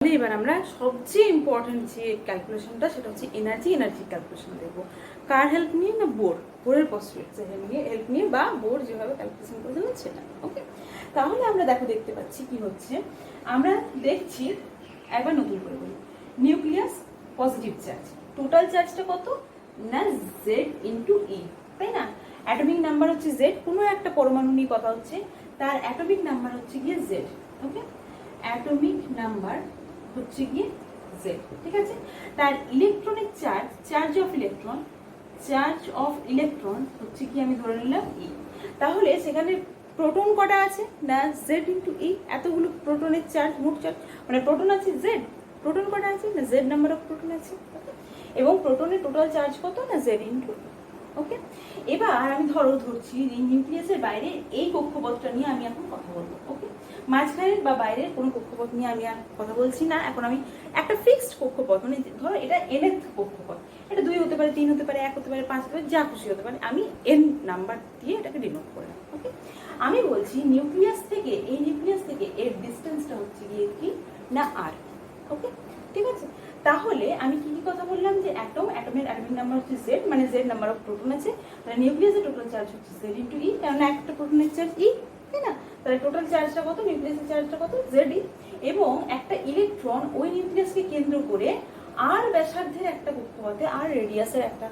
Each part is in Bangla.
এবার আমরা সবচেয়ে ইম্পর্টেন্ট যে ক্যালকুলেশনটা সেটা হচ্ছে এনার্জি ক্যালকুলেশন দেখবো। কার হেল্প নিয়ে? না বোরের পস্টুলেটস হেল্প নিয়ে বা বোর যেভাবে ক্যালকুলেশন করেছিল সেটা। ওকে, তাহলে আমরা দেখতে পাচ্ছি কি হচ্ছে। আমরা দেখছি একবার নতুন করে বলি, নিউক্লিয়াস পজিটিভ চার্জ, টোটাল চার্জটা কত না জেড ইন্টু ই, তাই না? অ্যাটমিক নাম্বার হচ্ছে জেড, কোনো একটা পরমাণু নিয়ে কথা হচ্ছে, তার অ্যাটমিক নাম্বার হচ্ছে গিয়ে জেড। ওকে, অ্যাটমিক নাম্বার হচ্ছে গিয়ে জেড, ঠিক আছে। তার ইলেকট্রনের চার্জ অফ ইলেকট্রন হচ্ছে কি আমি ধরে নিলাম ই। তাহলে সেখানে প্রোটন কটা আছে না জেড ইন্টু ই, এতগুলো প্রোটনের চার্জ, মোট চার্জ মানে প্রোটন আছে জেড, প্রোটন কটা আছে না জেড নাম্বার অফ প্রোটন আছে, এবং প্রোটনের টোটাল চার্জ কত না জেড ইন্টু। ওকে, এবার আমি ধরছি নিউক্লিয়াসের বাইরে এই কক্ষপথটা নিয়ে আমি এখন কথা বলবো। ওকে, মাঝখানে বা বাইরের কোনো কক্ষপথ নিয়ে আমি আর কথা বলছি না। এখন আমি একটা ফিক্সড কক্ষপথ, মানে ধরো এটা nth কক্ষপথ, এটা 2 হতে পারে, 3 হতে পারে, 1 হতে পারে, 5 হতে পারে, যা খুশি হতে পারে, আমি n নাম্বার দিয়ে এটাকে ডিনোট করলাম। ওকে, আমি বলছি নিউক্লিয়াস থেকে এর ডিস্টেন্সটা হচ্ছে গিয়ে কি না আর। ওকে, ঠিক আছে। তাহলে আমি কি কথা বললাম যে অ্যাটমের অ্যাটমিক নাম্বার হচ্ছে জেড, মানে জেড নাম্বার অফ প্রোটন আছে, তাহলে নিউক্লিয়াসের টোটাল চার্জ হচ্ছে জেড ইন্টু ই, কারণ একটা প্রোটনের চার্জ ই, তাই না? তাহলে টোটাল চার্জটা কত, নিউক্লিয়াসের চার্জটা কত জেড ই, এবং একটা ইলেকট্রন ওই নিউক্লিয়াসকে কেন্দ্র করে আর ব্যাসার্ধের একটা কক্ষপথে আর রেডিয়াসের একটা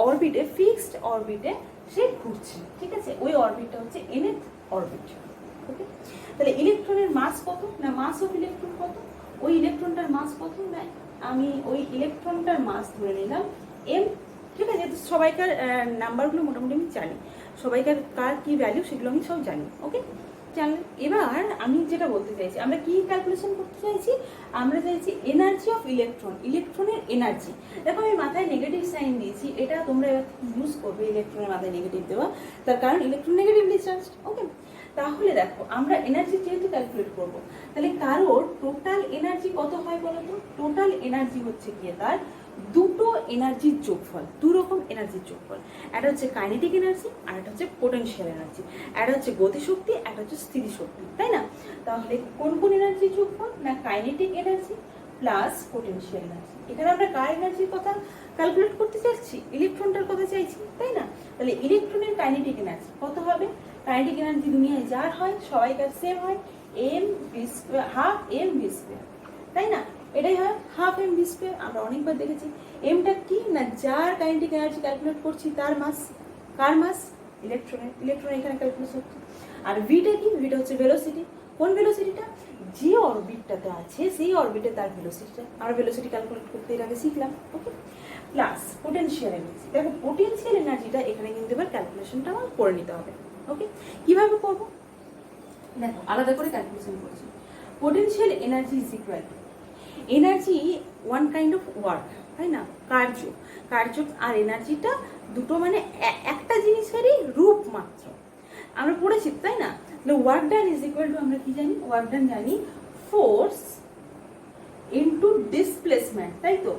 অরবিটে, ফিক্সড অরবিটে সে ঘুরছে, ঠিক আছে। ওই অরবিটটা হচ্ছে nth অরবিট। ওকে, তাহলে ইলেকট্রনের মাস কত না মাস অফ ইলেকট্রন কত, ওই ইলেকট্রনটার মাস কত না আমি ওই ইলেকট্রনটার মাস ধরে নিলাম এম, ঠিক আছে। তো সবাইকার নাম্বারগুলো মোটামুটি আমি জানি, সবাইকার কার কি ভ্যালু সেগুলো আমি সব জানি। ওকে, জানলে এবার আমি যেটা বলতে চাইছি, আমরা কি ক্যালকুলেশন করতে চাইছি, আমরা চাইছি এনার্জি অফ ইলেকট্রনের এনার্জি। দেখো আমি মাথায় নেগেটিভ সাইন দিয়েছি, এটা তোমরা এবার ইউজ করবে ইলেকট্রনের মাথায় নেগেটিভ দেওয়া, তার কারণ ইলেকট্রন নেগেটিভলি চার্জ। ওকে, তাহলে দেখো আমরা এনার্জি যেহেতু ক্যালকুলেট করবো, তাহলে কারোর টোটাল এনার্জি কত হয় বলো তো? টোটাল এনার্জি হচ্ছে গিয়ে তার দুটো এনার্জির যোগফল, দু রকম এনার্জির যোগফল। একটা হচ্ছে কাইনেটিক এনার্জি আর একটা হচ্ছে পোটেনশিয়াল এনার্জি। একটা হচ্ছে গতিশক্তি, একটা হচ্ছে স্থিতিশক্তি, তাই না? তাহলে কোন কোন এনার্জির যোগফল না kinetic energy plus potential energy. এখানে আমরা কার এনার্জির কথা ক্যালকুলেট করতে চাইছি? ইলেকট্রনটার কথা চাইছি, তাই না? তাহলে ইলেকট্রনের কাইনেটিক এনার্জি কত হবে? কাইনেটিক এনার্জি দুনিয়ায় যার হয় সবাইকার সেম হয়, M V square, half M V square, তাই না? এটাই হয় হাফ এম ভি স্কোয়ার। আমরা অনেকবার দেখেছি। এমটা কি না যার কাইনেটিক এনার্জি ক্যালকুলেট করছি তার মাস, কার মাস? ইলেকট্রন এখানে ক্যালকুলেট হচ্ছে। আর ভিটা কি? ভিটা হচ্ছে ভেলোসিটি। কোন ভেলোসিটিটা? যে অরবিটটাতে আছে সেই অরবিটে তার ভেলোসিটিটা, আমরা ভেলোসিটি ক্যালকুলেট করতে এর আগে শিখলাম। ওকে, প্লাস পোটেনশিয়াল এনার্জি। দেখো পোটেনশিয়াল এনার্জিটা এখানে কিন্তু এবার ক্যালকুলেশনটা আমার করে নিতে হবে। ওকে, কিভাবে করব? দেখো আলাদা করে ক্যালকুলেশন করছি। Potential energy is equal two energy one kind of work, তাই না? কার্য আর এনার্জিটা দুটো মানে একটা জিনিসেরই রূপ মাত্র, আমরা পড়েছি তাই না? Work done is equal two আমরা কি জানি? ওয়ার্ক ডান জানি ফোর্স ইনটু ডিসপ্লেসমেন্ট, তাই তো?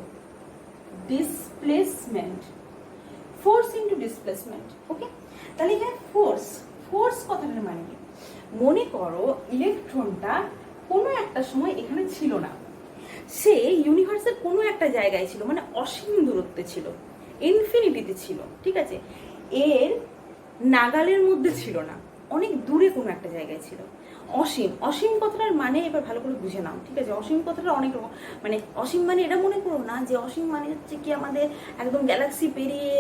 Displacement, force into displacement. Okay, তাহলে এখানে ফোর্স কথাটার মানে কি? মনে করো ইলেকট্রনটা কোনো একটা সময় এখানে ছিল না, সে ইউনিভার্সের কোনো একটা জায়গায় ছিল, মানে অসীম দূরত্বে ছিল, ইনফিনিটিতে ছিল, ঠিক আছে। এর নাগালের মধ্যে ছিল না, অনেক দূরে কোনো একটা জায়গায় ছিল। অসীম কথাটার মানে এবার ভালো করে বুঝে নাও, ঠিক আছে? অসীম কথাটা অনেক রকম, মানে অসীম মানে এটা মনে করো না যে অসীম মানে হচ্ছে কি আমাদের একদম গ্যালাক্সি পেরিয়ে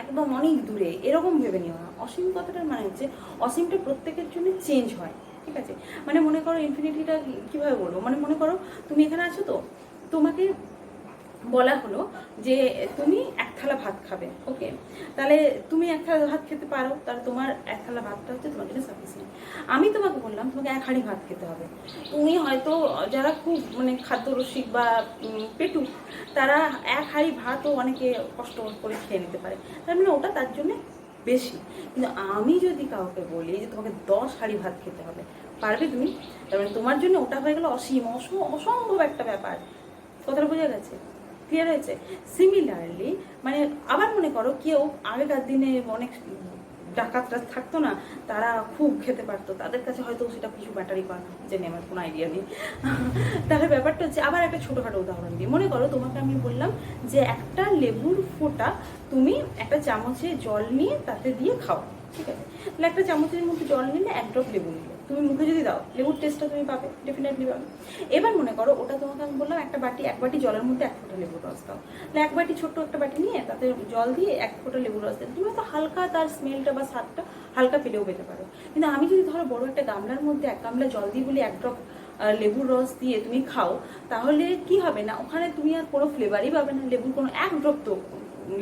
একদম অনেক দূরে, এরকম ভেবে নিও না। অসীম কথাটার মানে হচ্ছে অসীমটা প্রত্যেকের জন্য চেঞ্জ হয়, ঠিক আছে। মানে মনে করো ইনফিনিটিটা কিভাবে বলবো, মানে মনে করো তুমি এখানে আছো, তো তোমাকে বলা হলো যে তুমি এক থালা ভাত খাবে। ওকে, তাহলে তুমি এক থালা ভাত খেতে পারো, তাহলে তোমার এক থালা ভাতটা হচ্ছে তোমার জন্য সাফিসিয়েন্ট। আমি তোমাকে বললাম তোমাকে এক হাঁড়ি ভাত খেতে হবে, তুমি হয়তো যারা খুব মানে খাদ্যরসিক বা পেটু, তারা এক হাঁড়ি ভাতও অনেকে কষ্ট করে খেয়ে নিতে পারে, তার মানে ওটা তার জন্য বেশি। কিন্তু আমি যদি কাউকে বলি যে তোমাকে 10 হাঁড়ি ভাত খেতে হবে, পারবে তুমি? তার মানে তোমার জন্য ওটা হয়ে গেল অসম্ভব একটা ব্যাপার। কথাটা বোঝা গেছে? ক্লিয়ার হয়েছে? সিমিলারলি মানে আবার মনে করো কেউ আগেকার দিনে অনেক ডাকাতরা থাকতো না, তারা খুব খেতে পারতো, তাদের কাছে হয়তো সেটা কিছু ব্যাটারি পান জানি, আমার কোনো আইডিয়া নেই। তাহলে ব্যাপারটা হচ্ছে, আবার একটা ছোটোখাটো উদাহরণ দিই, মনে করো তোমাকে আমি বললাম যে একটা লেবুর ফোঁটা তুমি একটা চামচে জল নিয়ে তাতে দিয়ে খাও, ঠিক আছে? তাহলে একটা চামচের মধ্যে জল নিলে 1 ড্রপ লেবু নিলে তুমি মুখে যদি দাও, লেবুর টেস্টটা তুমি পাবে, ডেফিনেটলি পাবে। এবার মনে করো ওটা তোমাকে আমি বললাম এক বাটি জলের মধ্যে 1 ফোঁটা লেবুর রস দাও, তাহলে 1 বাটি, ছোট্ট একটা বাটি নিয়ে তাতে জল দিয়ে 1 ফোঁটা লেবুর রস দেবে, তুমি হয়তো হালকা তার স্মেলটা বা স্বাদটা হালকা পেলেও পেতে পারো। কিন্তু আমি যদি ধরো বড় একটা গামলার মধ্যে 1 গামলা জল দিই বলি 1 ড্রপ লেবুর রস দিয়ে তুমি খাও, তাহলে কি হবে না, ওখানে তুমি আর কোনো ফ্লেভারই পাবে না, লেবুর কোনো 1 ড্রপ তো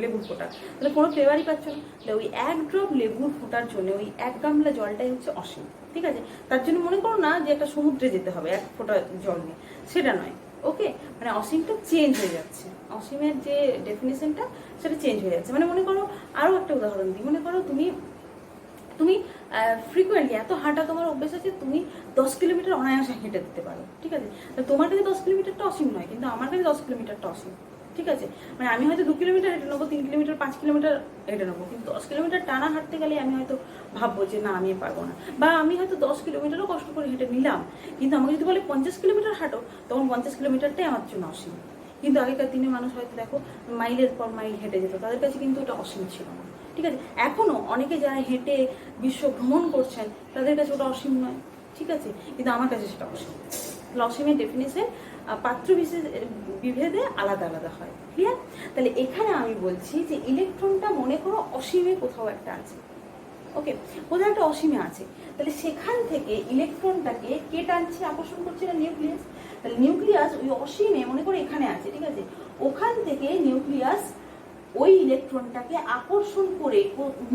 লেবুর ফোঁটা, তাহলে কোনো ফ্লেভারই পাচ্ছ না। তাহলে ওই 1 ড্রপ লেবুর ফোঁটার জন্য ওই 1 গামলা জলটাই হচ্ছে অসীম, ঠিক আছে? তার জন্য মনে করো না যে একটা সমুদ্রে যেতে হবে 1 ফোঁটা জল নিয়ে, সেটা নয়, ওকে? মানে অসীমটা চেঞ্জ হয়ে যাচ্ছে, অসীমের যে ডেফিনেশনটা সেটা চেঞ্জ হয়ে যাচ্ছে। মানে মনে করো আরও একটা উদাহরণ দিই, মনে করো তুমি ফ্রিকোয়েন্টলি এত হাঁটা তোমার অভ্যেস আছে, তুমি 10 কিলোমিটার অনায়াসে হেঁটে দিতে পারো, ঠিক আছে? তোমার কাছে 10 কিলোমিটারটা অসীম নয়, কিন্তু আমার কাছে 10 কিলোমিটারটা অসীম, ঠিক আছে? মানে আমি হয়তো 2 কিলোমিটার হেঁটে নেবো, 3 কিলোমিটার 5 কিলোমিটার হেঁটে নেবো, কিন্তু 10 কিলোমিটার টানা হাঁটতে গেলে আমি হয়তো ভাববো যে না আমি পারবো না। বা আমি হয়তো 10 কিলোমিটারও কষ্ট করে হেঁটে নিলাম, কিন্তু আমাকে যদি বলে 50 কিলোমিটার হাঁটো, তখন 50 কিলোমিটারটাই আমার জন্য অসীম। কিন্তু আগেকার দিনে মানুষ হয়তো দেখো মাইলের পর মাইল হেঁটে যেত, তাদের কাছে কিন্তু ওটা অসীম ছিল না, ঠিক আছে? এখনো অনেকে যারা হেঁটে বিশ্ব ভ্রমণ করছেন তাদের কাছে ওটা অসীম নয়, ঠিক আছে? কিন্তু আমার কাছে সেটা অসীম। অসীমের ডেফিনেশন পাত্র বিভেদে আলাদা আলাদা হয়, ক্লিয়ার? তাহলে এখানে আমি বলছি যে ইলেকট্রনটা মনে করো অসীমে কোথাও একটা আছে, ওকে? কোথাও একটা অসীমে আছে, তাহলে সেখান থেকে ইলেকট্রনটাকে কে টানছে, আকর্ষণ করছে? না নিউক্লিয়াস। তাহলে নিউক্লিয়াস ওই অসীমে মনে করো এখানে আছে, ঠিক আছে? ওখান থেকে নিউক্লিয়াস ওই ইলেকট্রনটাকে আকর্ষণ করে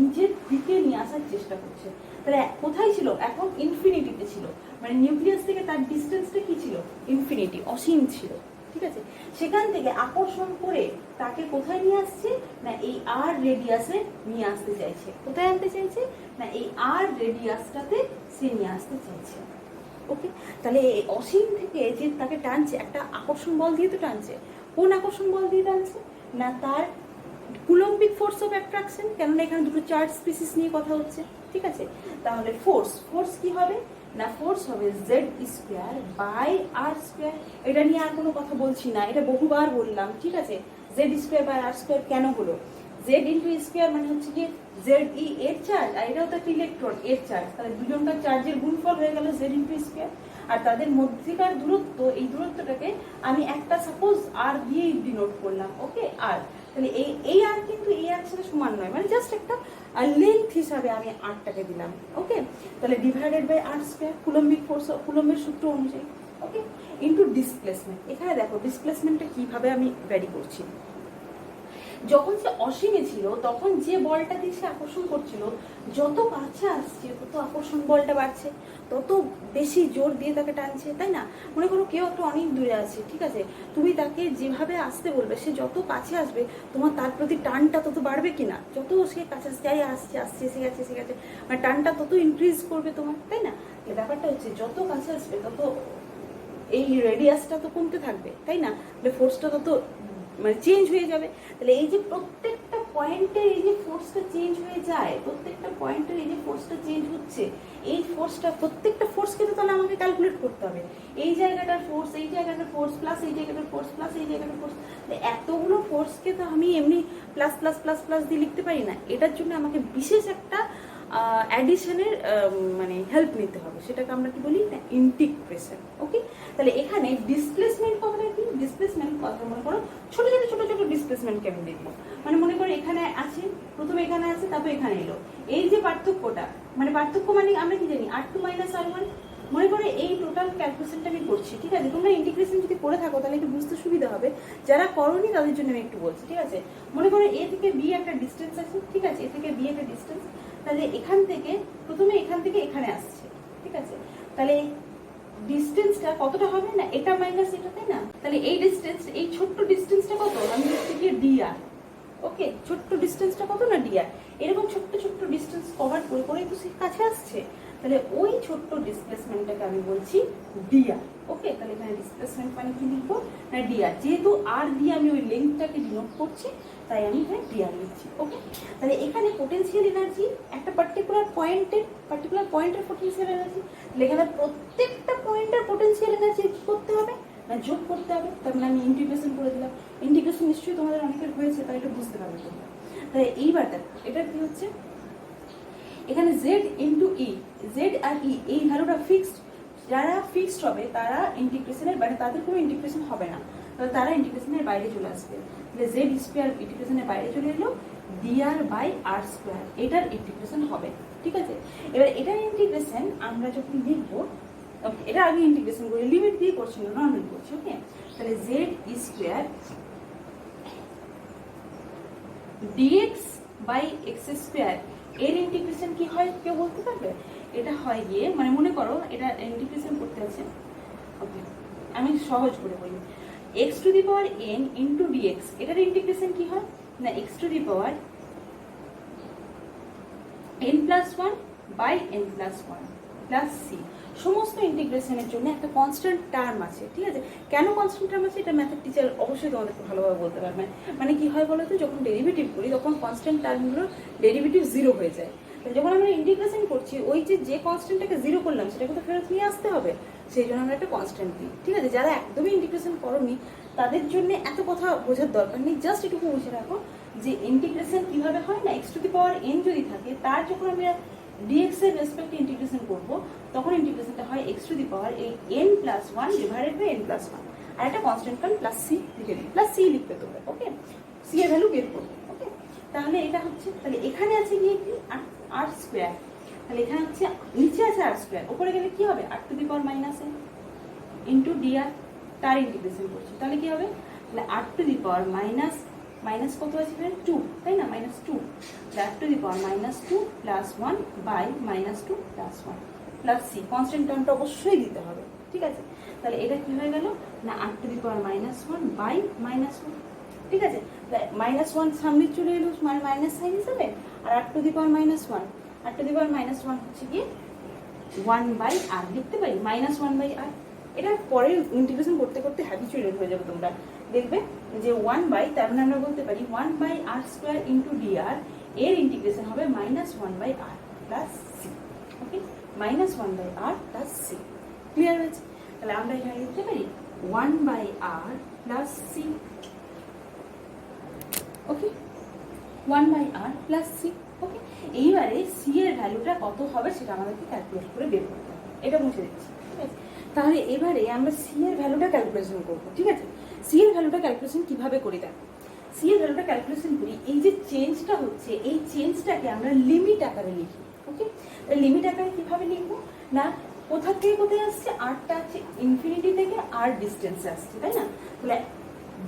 নিজের দিকে নিয়ে আসার চেষ্টা করছে। তাহলে কোথায় ছিল? এখন ইনফিনিটিতে ছিল, মানে নিউক্লিয়াস থেকে তার ডিস্টেন্সটা কি ছিল? ইনফিনিটি, অসীম ছিল, ঠিক আছে? সেখান থেকে আকর্ষণ করে তাকে কোথায় নিয়ে আসছে? না এই আর রেডিয়াসে নিয়ে আসতে চাইছে। কোথায় আনতে চাইছে? না এই আর রেডিয়াসটাতে সে নিয়ে আসতে চাইছে, ওকে? তাহলে এই অসীম থেকে যে তাকে টানছে, একটা আকর্ষণ বল দিয়ে তো টানছে। কোন আকর্ষণ বল দিয়ে টানছে? না তার কুলম্বিক ফোর্স অফ অ্যাট্রাকশন, কেননা এখানে দুটো চার্জ স্পিসিস নিয়ে কথা হচ্ছে, ঠিক আছে? তাহলে ফোর্স কি হবে? না ফোর্স হবে z² বাই r²। এটা নিয়ে আর কোনো কথা বলছি না, এটা বহুবার বললাম, ঠিক আছে? z² বাই r² কেন হলো? z ইন্টু স্কোয়ার মানে হচ্ছে কি ze এর চার্জ, আর এটাও তো একটা ইলেকট্রন এর চার্জ, তাহলে দুজনকার চার্জের গুণফল হয়ে গেল z ইন্টু স্কোয়ার। আর তাদের মধ্যেকার দূরত্ব, এই দূরত্বটাকে আমি একটা সাপোজ r দিয়েই ডিনোট করলাম, ওকে? আর তাহলে এই আর কিন্তু এই আর সাথে সমান নয়, মানে জাস্ট একটা লেন্থ হিসাবে আমি আরটাকে দিলাম, ওকে? তাহলে ডিভাইডেড বাই r², কুলম্বিক ফোর্স, কুলম্বের সূত্র অনুযায়ী, ওকে? Into displacement. এখানে দেখো ডিসপ্লেসমেন্টটা কিভাবে আমি ভ্যারি করছি। যখন সে অসীমে ছিল তখন যে বলটা দিয়ে সে আকর্ষণ করছিল, যত কাছে আসছে তত আকর্ষণ বলটা বাড়ছে, তত বেশি জোর দিয়ে তাকে টানছে, তাই না? মনে করো কেউ একটা অনেক দূরে আছে, ঠিক আছে? তুমি তাকে যেভাবে আসতে বলবে, সে যত কাছে আসবে তোমার তার প্রতি টানটা তত বাড়বে কিনা? যত সে কাছে আসছে এসে গেছে, মানে টানটা তত ইনক্রিজ করবে তোমার, তাই না? ব্যাপারটা হচ্ছে যত কাছে আসবে তত এই রেডিয়াসটা তো কমতে থাকবে, তাই না? ফোর্সটা তত মানে চেঞ্জ হয়ে যাবে। তাহলে এই যে প্রত্যেকটা পয়েন্টে এই যে ফোর্সটা চেঞ্জ হয়ে যায়, প্রত্যেকটা পয়েন্টের এই যে ফোর্সটা চেঞ্জ হচ্ছে, এই ফোর্সটা প্রত্যেকটা ফোর্সকে তো তাহলে আমাকে ক্যালকুলেট করতে হবে। এই জায়গাটার ফোর্স, এই জায়গাটার ফোর্স প্লাস এই জায়গাটার ফোর্স প্লাস এই জায়গাটার ফোর্স, এতগুলো ফোর্সকে তো আমি এমনি প্লাস প্লাস প্লাস প্লাস দিয়ে লিখতে পারি না। এটার জন্য আমাকে বিশেষ একটা অ্যাডিশনের মানে হেল্প নিতে হবে, সেটাকে আমরা কি বলি? না ইন্টিগ্রেশন, ওকে? তাহলে এখানে ডিসপ্লেসমেন্ট কথাটা কি? ডিসপ্লেসমেন্ট কথা মনে করো ছোট ছোট ডিসপ্লেসমেন্টকে আমি দেখবো, মানে মনে করো এখানে আছে, প্রথমে এখানে আছে, তারপর এখানে এলো, এই যে পার্থক্যটা, মানে পার্থক্য মানে আমরা কি জানি r2 - r1। মনে করো এই টোটাল ক্যালকুলেশনটা আমি করছি, ঠিক আছে? তোমরা ইন্টিগ্রেশন যদি করে থাকো তাহলে একটু বুঝতে সুবিধা হবে, যারা করোনি তাদের জন্য আমি একটু বলছি, ঠিক আছে? মনে করো এ থেকে বি একটা ডিস্টেন্স আছে, ঠিক আছে? এ থেকে বি একটা ডিস্টেন্স, তাহলে এখান থেকে প্রথমে এখান থেকে এখানে আসছে, ঠিক আছে? তাহলে ডিস্টেন্সটা কতটা হবে? না এটা মাইনাস এটা, তাই না? তাহলে এই ডিস্টেন্স, এই ছোট্ট ডিস্টেন্সটা কত? আমি হচ্ছে কি dr, ওকে? ছোট্ট ডিস্টেন্সটা কত? না dr। এরকম ছোট্ট ডিস্টেন্স কভার করে করে তো সে কাছে আসছে, তাহলে ওই ছোট্ট ডিসপ্লেসমেন্টটাকে আমি বলছি ডিআর। ওকে, তাহলে এখানে ডিসপ্লেসমেন্ট মানে কি লিখবো না ডিআর, যেহেতু আর দিয়ে আমি ওই লেন্থটাকে ডিনোট করছি তাই আমি এখানে ডিআর লিখছি। ওকে, তাহলে এখানে পোটেনশিয়াল এনার্জি একটা পার্টিকুলার পয়েন্টের পোটেনশিয়াল এনার্জি, তাহলে এখানে প্রত্যেকটা পয়েন্টের পোটেনশিয়াল এনার্জি কি করতে হবে না যোগ করতে হবে। তার মানে আমি ইন্টিগ্রেশন করে দিলাম। ইন্টিগ্রেশন নিশ্চয়ই তোমাদের অনেকের হয়েছে, তাই এটা বুঝতে পারবে তোমরা। তাহলে এইবার দেখো এটা কি হচ্ছে, এখানে জেড ইন্টু ই, জেড আর ই এই ভ্যালুটা ফিক্সড। যারা ফিক্সড হবে তারা ইন্টিগ্রেশনের বাইরে, তাদের কোনো ইন্টিগ্রেশন হবে না, তাহলে তারা ইন্টিগ্রেশনের বাইরে চলে আসবে। তাহলে জেড স্কোয়ার ইন্টিগ্রেশনের বাইরে চলে এলো, ডিআর বাই আর স্কোয়ার এটার ইন্টিগ্রেশন হবে। ঠিক আছে, এবার এটার ইন্টিগ্রেশন আমরা যখন লিখবো, ওকে এটা আগে ইন্টিগ্রেশন করি, লিমিট দিয়ে করছি না, নর্মাল করছি। ওকে, তাহলে Z square D X by X square এর ইন্টিগ্রেশন কি হয় কেউ বলতে পারবে? এটা হয় গিয়ে, মানে মনে করো এটা ইন্টিগ্রেশন করতে আছে, ওকে আমি সহজ করে বলি, X to the power N into D X এটার ইন্টিগ্রেশন কি হয় না X to the power N plus one by N plus one plus C. সমস্ত ইন্টিগ্রেশনের জন্য একটা কনস্ট্যান্ট টার্ম আছে। ঠিক আছে, কেন কনস্ট্যান্ট টার্ম আছে এটা ম্যাথের টিচার অবশ্যই তোমাদেরকে ভালোভাবে বলতে পারবেন। মানে কি হয় বলো তো, যখন ডেরিভেটিভ করি তখন কনস্ট্যান্ট টার্মগুলোর ডেরিভেটিভ জিরো হয়ে যায়। যখন আমরা ইন্টিগ্রেশন করছি ওই যে কনস্ট্যান্টটাকে জিরো করলাম সেটাকে তো ফেরত নিয়ে আসতে হবে, সেই জন্য আমরা একটা কনস্ট্যান্ট দিই। ঠিক আছে, যারা একদমই ইন্টিগ্রেশন করোনি তাদের জন্য এত কথা বোঝার দরকার নেই, জাস্ট এটুকু বুঝে রাখো যে ইন্টিগ্রেশন কিভাবে হয় না X to the power N যদি থাকে তার যখন আমরা ডিএক্স এর রেসপেক্টে ইন্টিগ্রেশন করব তখন ইন্টিগ্রেশনটা হয় এক্স টু দি পাওয়ার এই n plus one divided by N plus one, আর একটা কনস্ট্যান্ট টার্ম প্লাস সি লিখে দিই, প্লাস সি লিখবে তোমরা। ওকে, সি এর ভ্যালু বের করবে। ওকে, তাহলে এটা হচ্ছে, তাহলে এখানে আছে গিয়ে কি আর স্কোয়ার, তাহলে এখানে হচ্ছে নিচে আছে আর স্কোয়ার, উপরে গেলে কি হবে r to the power minus n into dr, তার ইন্টিগ্রেশন করছি, তাহলে কি হবে তাহলে r to the power minus minus কত আছে এখানে টু, তাই না minus two, r to the power minus two plus one by minus two plus one plus c, constant টার্মটা অবশ্যই দিতে হবে। ঠিক আছে, তাহলে এটা কি হয়ে গেল না r to the power minus one by minus one. ঠিক আছে, মাইনাস ওয়ান সামনে চলে এলো মানে মাইনাস সাইন হিসাবে, আর r to the power minus one, r to the power minus one হচ্ছে গিয়ে ওয়ান বাই আর লিখতে পারি, মাইনাস ওয়ান বাই আর। এটা পরে ইন্টিগ্রেশন করতে করতে হ্যাবিচুয়েটেড হয়ে যাবে, তোমরা দেখবে যে ওয়ান বাই, তার মানে আমরা বলতে পারি one by r square into dr এর ইন্টিগ্রেশন হবে minus one by r plus c. Okay, minus one by r plus c, clear হয়েছে? তাহলে আমরা এখানে লিখতে পারি one by r plus c. Okay, one by r plus c. Okay, এইবারে সি এর ভ্যালুটা কত হবে সেটা আমাদেরকে ক্যালকুলেট করে বের করতে হবে, এটা মুছে দিচ্ছি। ঠিক আছে, তাহলে এবারে আমরা সি এর ভ্যালুটা ক্যালকুলেশন করবো। ঠিক আছে, সি এর ভ্যালুটা ক্যালকুলেশন কিভাবে করি দেখো, সি এর ভ্যালুটা ক্যালকুলেশন করি, এই যে চেঞ্জটা হচ্ছে এই চেঞ্জটাকে আমরা লিমিট আকারে লিখি। ওকে, লিমিট আকারে কিভাবে লিখবো না কোথা থেকে কোথায় আসছে, আরটা আছে ইনফিনিটি থেকে আর ডিস্টেন্সে আসছে, তাই না? তাহলে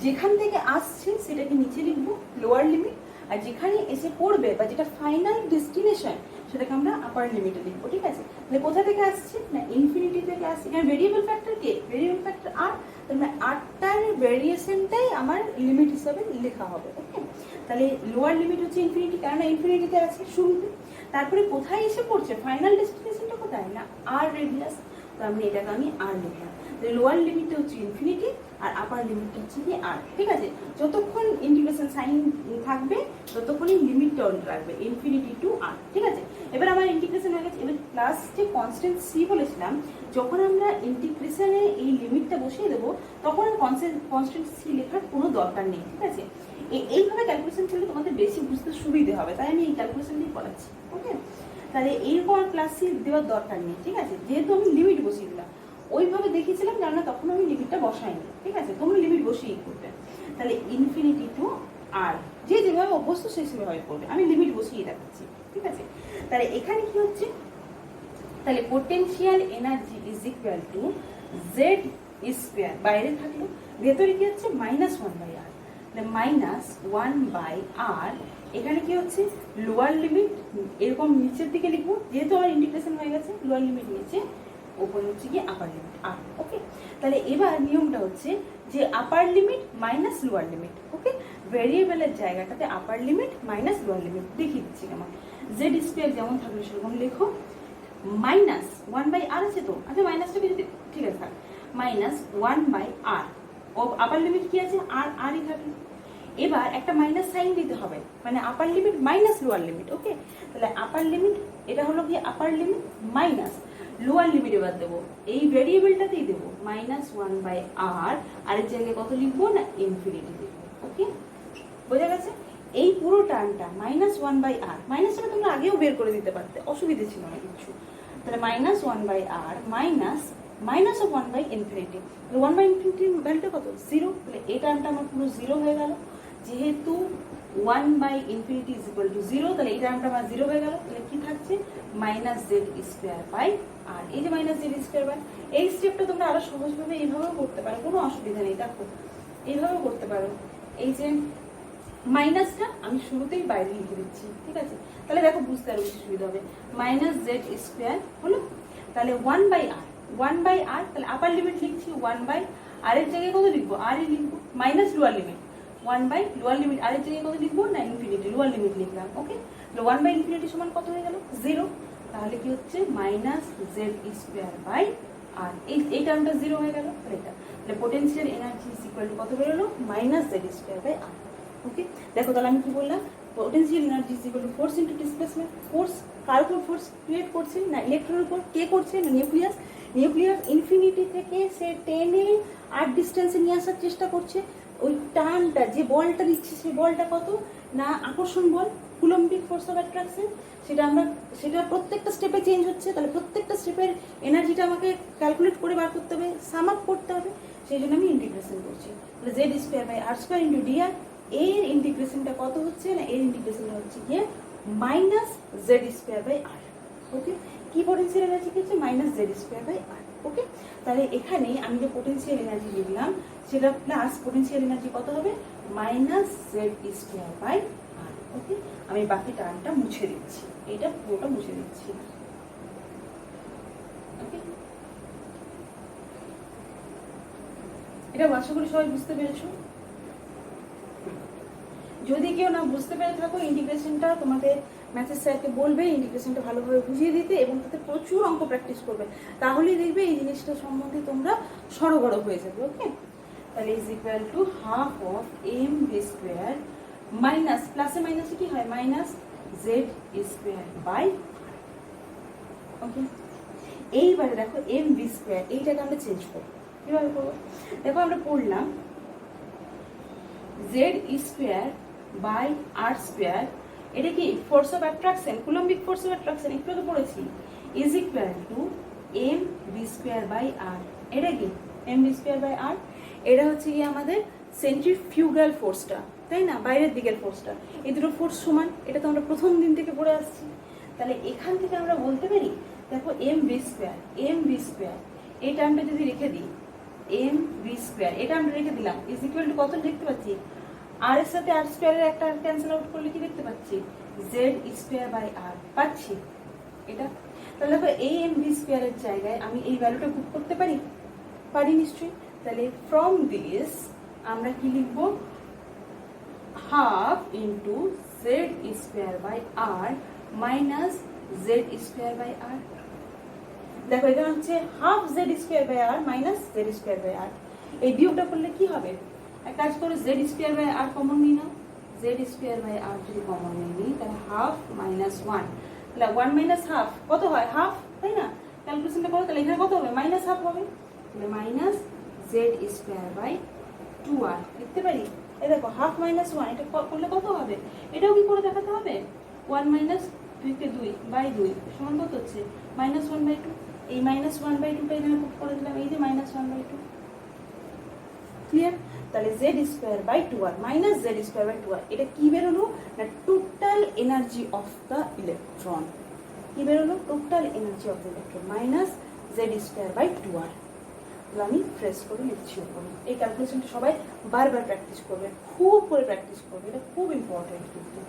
যেখান থেকে আসছে সেটাকে নিচে লিখবো লোয়ার লিমিট, আর যেখানে এসে পড়বে বা যেটা ফাইনাল ডেস্টিনেশন সেটাকে আমরা আপার লিমিটে লিখবো। ঠিক আছে, তাহলে কোথা থেকে আসছে না ইনফিনিটি থেকে আসছে, এখানে ভেরিয়েবল ফ্যাক্টর কে, ভেরিয়েবল ফ্যাক্টর আর, তাহলে আরটার ভেরিয়েশনটাই আমার লিমিট হিসাবে লেখা হবে। ওকে, তাহলে লোয়ার লিমিট হচ্ছে ইনফিনিটি, কারণ ইনফিনিটিতে আছে শুরুতে, তারপরে কোথায় এসে পড়ছে ফাইনাল ডেস্টিনেশনটা কোথায় না আর রেডিয়াস, তো আমি এটাকে আমি আর লিখলাম। লোয়ার লিমিটটা হচ্ছে ইনফিনিটি আর আপার লিমিটটা হচ্ছে কি আর। ঠিক আছে, যতক্ষণ ইন্টিগ্রেশন সাইন থাকবে ততক্ষণই লিমিটটা অন রাখবে ইনফিনিটি টু আর। ঠিক আছে, এবার আমার ইন্টিগ্রেশন হয়ে গেছে। এবার প্লাস যে কনস্ট্যান্ট সি বলেছিলাম, যখন আমরা ইন্টিগ্রেশনে এই লিমিটটা বসিয়ে দেবো তখন আর কনস্ট্যান্ট সি লেখার কোনো দরকার নেই। ঠিক আছে, এইভাবে ক্যালকুলেশন করলে তোমাদের বেশি বুঝতে সুবিধে হবে, তাই আমি এই ক্যালকুলেশন দিয়ে করাচ্ছি। ওকে, তাহলে এরকম আর প্লাস সি দেওয়ার দরকার নেই। ঠিক আছে, যেহেতু আমি লিমিট বসিয়ে দিলাম, ওইভাবে দেখিয়েছিলাম কেননা তখন আমি লিমিটটা বসাইনি। ঠিক আছে, তোমরা লিমিট বসিয়েই করবে। তাহলে ইনফিনিটি টু আর, যে যেভাবে অভ্যস্ত সেই সেভাবে করবে, আমি লিমিট বসিয়ে দেখাচ্ছি। ঠিক আছে, তাহলে এখানে কি হচ্ছে, তাহলে potential energy is equal to z square, বাইরে থাকলো, ভেতরে কি হচ্ছে minus one by r, minus one by r, এখানে কি হচ্ছে লোয়ার লিমিট এরকম নিচের দিকে লিখবো, যেহেতু আমার ইন্টিগ্রেশন হয়ে গেছে, লোয়ার লিমিট নিচে, ওপরে হচ্ছে কি আপার লিমিট আর। ওকে, তাহলে এবার নিয়মটা হচ্ছে যে upper limit minus lower limit. Okay, ভেরিয়েবলের জায়গাটাতে upper limit minus lower limit দেখিয়ে দিচ্ছি কেমন, জেড স্কোয়ার যেমন থাকবে সেরকম লেখো, মাইনাস 1/r আছে তো, আচ্ছা মাইনাসটাকে যদি ঠিক আছে থাক, মাইনাস 1/r ও আপার লিমিট কি আছে আর আরই থাকে। এবার একটা মাইনাস সাইন দিতে হবে, মানে upper limit minus lower limit. Okay, তাহলে আপার লিমিট এটা হলো কি upper limit minus lower limit এবার দেবো এই ভেরিয়েবলটাতেই দেবো -1/r, আর এর জায়গায় কত লিখবো না ইনফিনিটি লিখবো। ওকে, বোঝা গেছে? এই পুরো টার্মটা -1/r, মাইনাসটা তোমরা আগেও বের করে দিতে পারতে, অসুবিধা ছিল না কিছু। তাহলে -1/r মাইনাস অফ 1/ইনফিনিটি, 1/ইনফিনিটির ভ্যালুটা কত 0, তাহলে এই টার্মটা আমার পুরো 0 হয়ে গেল। যেহেতু 1/ইনফিনিটি ইজ ইকুয়াল টু 0, তাহলে এই টার্মটা আমার 0 হয়ে গেল। তাহলে কি থাকছে -z²/r, এই যে -z²/, এই স্টেপটা তোমরা আরো সহজভাবে এইভাবেও করতে পারো, কোনো অসুবিধা নেই। দেখো এইভাবেও করতে পারো, এই যে মাইনাসটা আমি শুরুতেই বাইরে লিখে দিচ্ছি, ঠিক আছে? তাহলে দেখো বুঝতে আরো বেশি সুবিধা হবে। -z² হলো, তাহলে 1/r, তাহলে আপার লিমিট লিখছি 1/r এর জায়গায় কত লিখবো আর এ লিখবো, মাইনাস লোয়ার লিমিট 1/লোয়ার লিমিট আর এর জায়গায় কত লিখবো না ইনফিনিটি, লোয়ার লিমিট লিখলাম। ওকে, তাহলে 1/ইনফিনিটি সমান কত হয়ে গেল 0, তাহলে কি হচ্ছে -z²/r, এই টার্মটা 0 হয়ে গেল। এটা তাহলে potential energy is equal to কত বেরোলো -z²/r। ওকে, দেখো তাহলে আমি কি বললাম, potential energy is equal to force into displacement. Force কার উপর ফোর্স ক্রিয়েট করছে না ইলেকট্রনের উপর, কে করছে না নিউক্লিয়াস। নিউক্লিয়াস ইনফিনিটি থেকে সে টেনে আর ডিস্টেন্সে নিয়ে আসার চেষ্টা করছে। ওই টার্মটা যে বলটা দিচ্ছে সেই বলটা কত না আকর্ষণ বল, কুলম্বিক ফোর্স অফ অ্যাট্রাকশন। সেটা প্রত্যেকটা স্টেপে চেঞ্জ হচ্ছে, তাহলে প্রত্যেকটা স্টেপের এনার্জিটা আমাকে ক্যালকুলেট করে বার করতে হবে, সাম আপ করতে হবে। সেই জন্য আমি ইন্টিগ্রেশন করছি। তাহলে z²/r² ইন্টু dr, এর ইন্টিগ্রেশনটা কত হচ্ছে না এর ইন্টিগ্রেশনটা হচ্ছে গিয়ে -z²/r। ওকে, কি পোটেনশিয়াল এনার্জি কি হচ্ছে -z²/r। ওকে, তাহলে এখানে আমি যে পোটেনশিয়াল এনার্জি লিখলাম সেটা প্লাস পোটেনশিয়াল এনার্জি কত হবে -z²/r। ওকে, আমি বাকি টার্মটা মুছে দিচ্ছি, এটা পুরোটা মুছে দিচ্ছি। ওকে, এটা আশা করি সবাই বুঝতে পেরেছো। যদি কেউ না বুঝতে পেরে থাকো, ইন্টিগ্রেশনটা তোমাদের ম্যাথের স্যারকে বলবে ইন্টিগ্রেশনটা ভালোভাবে বুঝিয়ে দিতে, এবং তাতে প্রচুর অঙ্ক প্র্যাকটিস করবে, তাহলেই দেখবে এই জিনিসটা সম্বন্ধে তোমরা সড়গড় হয়ে যাবে। ওকে, তাহলে is equal to half of mv² minus প্লাসে মাইনাসে কি হয় -z²/r। ওকে, এইবারে দেখো mv², এইটাকে আমরা চেঞ্জ করবো, কিভাবে করবো দেখো, আমরা পড়লাম z²/r², এটা কি force of attraction, coulombic force of attraction, একটু তো পড়েছি, ইজ ইকুয়াল টু mv²/r। এটা কি mv²/r, এটা হচ্ছে কি আমাদের সেন্ট্রিফিউগাল ফোর্সটা, তাই না, বাইরের দিকের ফোর্সটা। এই দুটো ফোর্স সমান, এটা তো আমরা প্রথম দিন থেকে পড়ে আসছি। তাহলে এখান থেকে আমরা বলতে পারি দেখো mv², এই টার্মটা যদি রেখে দিই mv², এটা আমরা রেখে দিলাম, ইজ ইকুয়াল টু কত লিখতে পাচ্ছি আর এর সাথে r² এর একটা ক্যান্সেল আউট করলে কি দেখতে পাচ্ছি z²/r পাচ্ছি এটা। তাহলে দেখো এই mv² এর জায়গায় আমি এই ভ্যালুটা পুট করতে পারি, পারি নিশ্চয়ই। তাহলে ফ্রম দিস আমরা কি লিখবো half into z²/r minus z²/r। দেখো এখানে হচ্ছে হাফ z²/r মাইনাস z²/r, এই বিয়োগটা করলে কি হবে, এক কাজ করো z²/r কমন নিই না, z²/r যদি কমন নিই তাহলে হাফ -1, তাহলে 1 মাইনাস হাফ কত হয় হাফ, তাই না, ক্যালকুলেশনটা করো। তাহলে এখানে কত হবে মাইনাস হাফ হবে, তাহলে মাইনাস z²/2r লিখতে পারি। এই দেখো হাফ -1, এটা করলে কত হবে, এটাও কি করে দেখাতে হবে 1 মাইনাস 2/2 সমান কত হচ্ছে -1/2। এই -1/2টা এখানে পুট করে দিলাম, এই যে -1/2, ক্লিয়ার। তাহলে z²/2r মাইনাস z²/2r, এটা কি বেরোলো না total energy of the electron, কি বেরোলো total energy of the electron minus z²/2r। তাহলে আমি ফ্রেশ করে লিখছি ওপরে। এই ক্যালকুলেশনটা সবাই বারবার প্র্যাকটিস করবে, খুব করে প্র্যাকটিস করবে, এটা খুব ইম্পর্টেন্ট কিন্তু।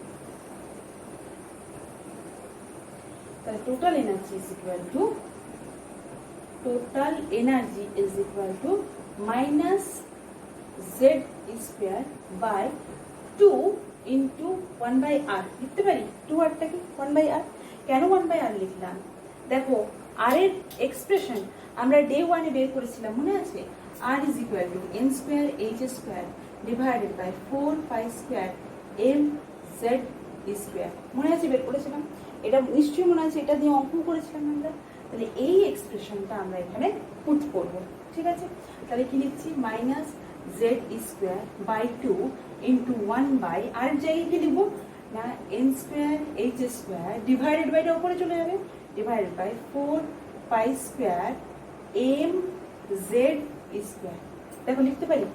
তাহলে total energy is equal two minus z²/2 into 1/r লিখতে পারি, 2rটা কি 1/r, কেন 1/r লিখলাম দেখো আর এর এক্সপ্রেশন আমরা ডে 1-এ বের করেছিলাম, মনে আছে? R is equal to n square H square divided by 4 square M Z square, মনে আছে? বের করেছিলাম, এটা নিশ্চয়ই মনে আছে, এটা দিয়ে অঙ্ক করেছিলাম আমরা। তাহলে এই এক্সপ্রেশনটা আমরা এখানে পুট করব, ঠিক আছে? তাহলে কি লিখছি? Minus z square by 2 into 1 by, r জায়গায় কি লিখবো না, n square H square divided বাইটা উপরে চলে যাবে, divided by 4 square M Z square. দেখো লিখতে পারি।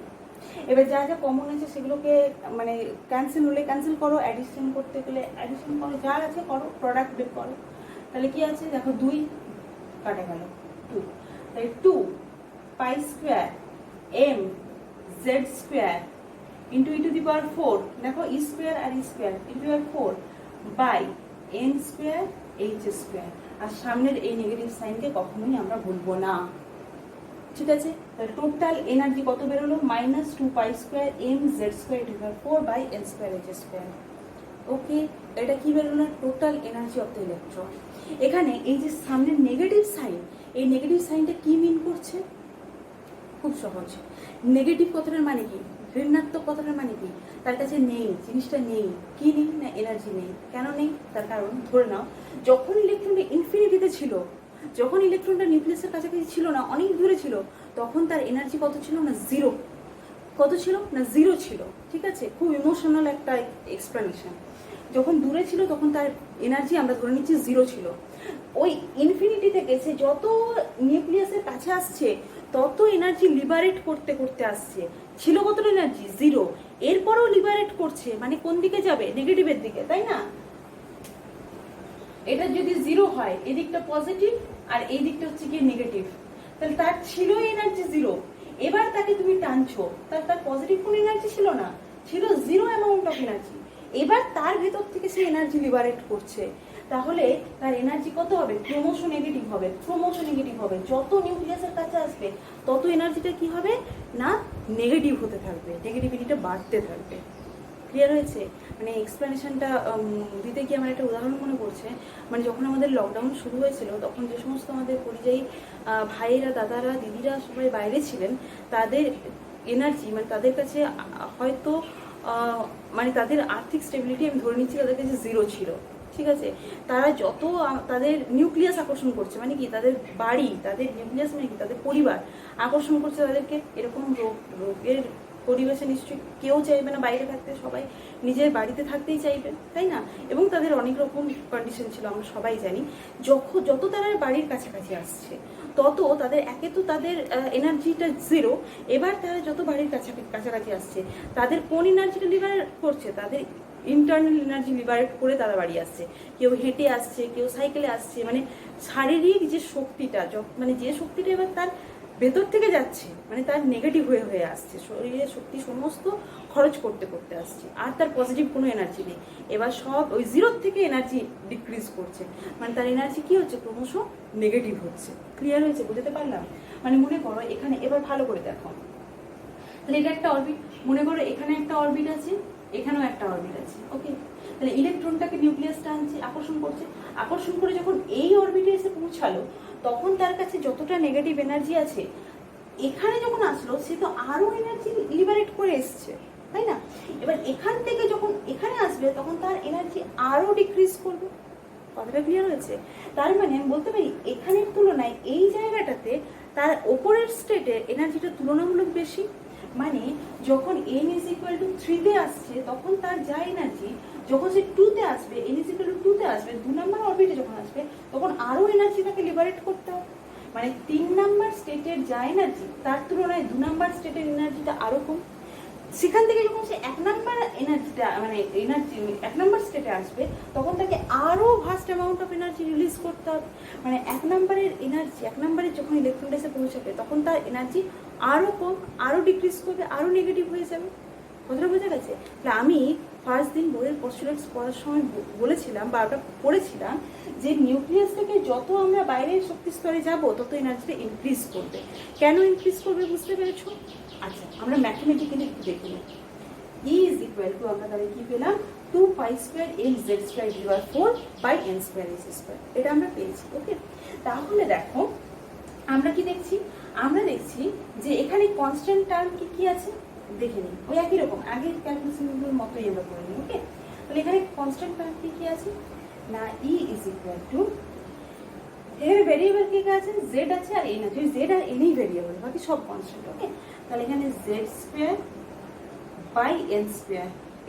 এবার যা যা কমন আছে সেগুলোকে মানে ক্যান্সেল হলে ক্যান্সেল করো, অ্যাডিশন করতে গেলে অ্যাডিশন করো, যা আছে করো, প্রোডাক্ট বের করো। তাহলে কি আছে দেখো, 2 কাটা গেল 2, তাহলে 2 pi square M Z square into E to the power 4, দেখো ই স্কোয়ার আর E square into 4 by N square H square. আর সামনের এই নেগেটিভ সাইনকে কখনোই আমরা ভুলবো না, ঠিক আছে? তাহলে টোটাল এনার্জি কত বেরোলো? Minus 2 pi square M Z square divide 4 by N square H square. Okay, এটা কি বেরোলো? Total energy of the electron. এখানে এই যে সামনের নেগেটিভ সাইন, এই নেগেটিভ সাইনটা কি মিন করছে? খুব সহজ, নেগেটিভ কথাটার মানে কি? ঋণাত্মক কথাটার মানে কি? তার কাছে নেই, জিনিসটা নেই। কি নেই? না এনার্জি নেই। কেন নেই? তার কারণ ধরে নাও, যখন ইলেকট্রনটা ইনফিনিটিতে ছিল, যখন ইলেকট্রনটা নিউক্লিয়াসের কাছাকাছি ছিল না, অনেক দূরে ছিল, তখন তার এনার্জি কত ছিল? না 0। কত ছিল? না 0 ছিল, ঠিক আছে? খুব ইমোশনাল একটা এক্সপ্লেনেশন। যখন দূরে ছিল তখন তার এনার্জি আমরা ধরে নিচ্ছি 0 ছিল। ওই ইনফিনিটি থেকে সে যত নিউক্লিয়াসের কাছে আসছে তত এনার্জি লিবারেট করতে করতে আসছে। ছিল কতটা এনার্জি? 0। এরপরও লিবারেট করছে, মানে কোন দিকে যাবে? নেগেটিভের দিকে, তাই না? এটা যদি 0 হয়, এদিকটা পজিটিভ আর এই দিকটা হচ্ছে কি নেগেটিভ, তাহলে তার ছিল এনার্জি 0। এবার তাকে তুমি টানছো, তার পজিটিভ কোনো এনার্জি ছিল না, ছিল 0 অ্যামাউন্ট অফ এনার্জি। এবার তার ভেতর থেকে সে এনার্জি লিবারেট করছে, তাহলে তার এনার্জি কত হবে? ক্রমশ নেগেটিভ হবে, ক্রমশ নেগেটিভ হবে। যত নিউক্লিয়াসের কাছে আসবে তত এনার্জিটা কি হবে? না নেগেটিভ হতে থাকবে, নেগেটিভিটিটা বাড়তে থাকবে। ক্লিয়ার হয়েছে? মানে এক্সপ্লেনেশনটা দিতে গিয়ে আমার একটা উদাহরণ মনে পড়ছে। মানে যখন আমাদের লকডাউন শুরু হয়েছিল, তখন যে সমস্ত আমাদের পরিযায়ী ভাইয়েরা, দাদারা, দিদিরা সবাই বাইরে ছিলেন, তাদের এনার্জি মানে তাদের কাছে হয়তো মানে তাদের আর্থিক স্টেবিলিটি আমি ধরে নিচ্ছি তাদের কাছে 0 ছিল, ঠিক আছে? তারা যত তাদের নিউক্লিয়াস আকর্ষণ করছে, মানে কি তাদের বাড়ি, তাদের নিউক্লিয়াস মানে কি তাদের পরিবার আকর্ষণ করছে তাদেরকে। এরকম রোগের পরিবেশে নিশ্চয়ই কেউ চাইবে না বাইরে থাকতে, সবাই নিজের বাড়িতে থাকতেই চাইবে, তাই না? এবং তাদের অনেক রকম কন্ডিশন ছিল, আমরা সবাই জানি। যত তারা বাড়ির কাছাকাছি আসছে তত তাদের একে তো তাদের এনার্জিটা 0, এবার তারা যত বাড়ির কাছাকাছি আসছে তাদের কোন এনার্জিটা লিবারেট করছে? তাদের ইন্টারনাল এনার্জি লিবারেট করে তারা বাড়ি আসছে। কেউ হেঁটে আসছে, কেউ সাইকেলে আসছে, মানে শারীরিক যে শক্তিটা, মানে যে শক্তিটা এবার তার ভেতর থেকে যাচ্ছে, মানে তার নেগেটিভ হয়ে আসছে, শরীরের শক্তি সমস্ত খরচ করতে করতে আসছে, আর তার পজিটিভ কোনো এনার্জি নেই। এবার সব ওই 0 থেকে এনার্জি ডিক্রিজ করছে, মানে তার এনার্জি কি হচ্ছে? ক্রমশ নেগেটিভ হচ্ছে। ক্লিয়ার হয়েছে? বুঝতে পারলাম? মানে মনে করো এখানে, এবার ভালো করে দেখো, তাহলে এটা একটা অরবিট, মনে করো এখানে একটা অরবিট আছে, এখানেও একটা অরবিট আছে, ওকে? তাহলে ইলেকট্রনটাকে নিউক্লিয়াসটা আনছে, আকর্ষণ করছে, আকর্ষণ করে যখন এই অরবিটে এসে পৌঁছালো, তখন তার কাছে যতটা নেগেটিভ এনার্জি আছে, এখানে যখন আসলো সে তো আরো এনার্জি লিবারেট করে এসছে, তাই না? এবার এখান থেকে যখন এখানে আসবে তখন তার এনার্জি আরো ডিক্রিজ করবে। কথাটা ক্লিয়ার হয়েছে? তার মানে আমি বলতে পারি এখানের তুলনায় এই জায়গাটাতে তার ওপরের স্টেটে এনার্জিটা তুলনামূলক বেশি। মানে যখন n ইজ ইকুয়াল টু 3-তে আসছে তখন তার যা এনার্জি, যখন সে 2-তে আসবে, n ইজ ইকুয়াল টু 2-তে আসবে, 2 নাম্বার অরবিটে যখন আসবে, তখন আরো এনার্জি তাকে লিবারেট করতে হবে। মানে 3 নাম্বার স্টেটের যা এনার্জি, তার তুলনায় 2 নাম্বার স্টেটের এনার্জিটা আরো কম। সেখান থেকে যখন সে 1 নাম্বার এনার্জিটা মানে এনার্জি 1 নাম্বার স্টেটে আসবে, তখন তাকে আরো vast amount of energy release করতে হবে। মানে 1 নাম্বারের এনার্জি, 1 নাম্বারের যখন ইলেকট্রনটা এসে পৌঁছাবে তখন তার এনার্জি আরো কম, আরো ডিক্রিজ করবে, আরো নেগেটিভ হয়ে যাবে। কথাটা বোঝা গেছে? তাহলে আমি ফার্স্ট দিন বইয়ের পস্টুলেটস পড়ার সময় বলেছিলাম বা ওটা পড়েছিলাম যে নিউক্লিয়াস থেকে যত আমরা বাইরের শক্তি স্তরে যাবো তত এনার্জিটা ইনক্রিজ করবে। কেন ইনক্রিজ করবে বুঝতে পেরেছো? আচ্ছা, আমরা ম্যাথমেটিক্যালি একটু দেখে নিই। ই ইজ ইকুয়াল টু আমরা তাহলে কি পেলাম? 2π2mz2/4/n²s², এটা আমরা পেয়েছি। ওকে, তাহলে দেখো আমরা কি দেখছি, আমরা দেখছি যে এখানে কনস্ট্যান্ট টার্ম কি কি আছে দেখে নিই, ওই একই রকম আগের ক্যালকুলেশনগুলোর মতোই আমরা করে নিই। ওকে, তাহলে এখানে কনস্ট্যান্ট টার্ম কি কি আছে না, ই ইজ ইকুয়াল টু, এখানে ভেরিয়েবল কি আছে, জেড আছে আর এন আছে, জেড আর এনই ভেরিয়েবল, বাকি সব কনস্ট্যান্ট। ওকে, তাহলে এখানে z²/n²,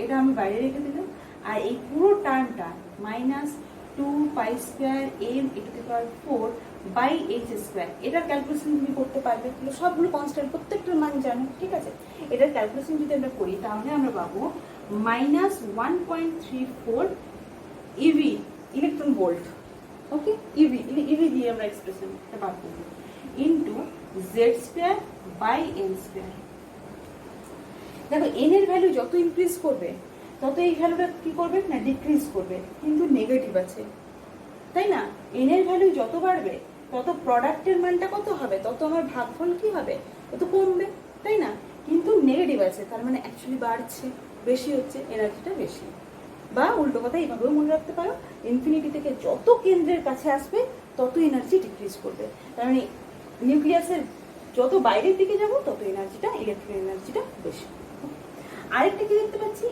এটা আমি বাইরে রেখে দিলাম। আর এই পুরো টার্মটা -2π²m⁴/h², এটার ক্যালকুলেশন তুমি করতে পারবে, সবগুলো কনস্ট্যান্ট, প্রত্যেকটার মান জানো। ঠিক আছে, এটার ক্যালকুলেশন যদি আমরা করি তাহলে আমরা পাবো -1.34 ইভি ইলেকট্রন ভোল্ট। ওকে, ইভি ইভি দিয়ে আমরা এক্সপ্রেশনটা বার করব, ইন্টু z²/n²। দেখো এন এর ভ্যালু যত ইনক্রিজ করবে তত এই ভ্যালুটা কি করবে না, ডিক্রিজ করবে, কিন্তু নেগেটিভ আছে, তাই না? এন এর ভ্যালু যত বাড়বে তত প্রোডাক্টের মানটা কত হবে, তত আমার ভাগফল কি হবে, তত কমবে, তাই না? কিন্তু নেগেটিভ আছে, তার মানে অ্যাকচুয়ালি বাড়ছে, বেশি হচ্ছে, এনার্জিটা বেশি। বা উল্টো কথা এইভাবেও মনে রাখতে পারো, ইনফিনিটি থেকে যত কেন্দ্রের কাছে আসবে তত এনার্জি ডিক্রিজ করবে, তার মানে নিউক্লিয়াসের যত বাইরের দিকে যাব তত এনার্জিটা, ইলেকট্রন এনার্জিটা বেশি। আরেকটা কি দেখতে পাচ্ছি,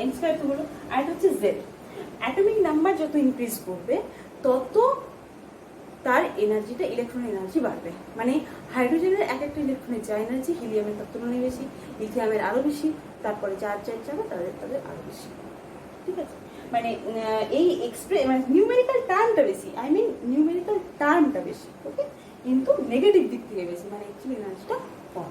n² তো হলো, আরেকটা হচ্ছে জেড। অ্যাটমিক নাম্বার যত ইনক্রিজ করবে তত তার এনার্জিটা, ইলেকট্রন এনার্জি বাড়বে। মানে হাইড্রোজেনের এক একটা ইলেকট্রনের যা এনার্জি, হিলিয়ামের তার তুলনায় বেশি, লিথিয়ামের আরো বেশি, তারপরে যার যাবে তাদের আরো বেশি। ঠিক আছে, মানে এই মানে নিউমেরিক্যাল টার্মটা বেশি, আই মিন নিউমেরিক্যাল টার্মটা বেশি। ওকে, কিন্তু নেগেটিভ দিক থেকে বেশি, মানে অ্যাকচুয়ালি এনার্জিটা কম।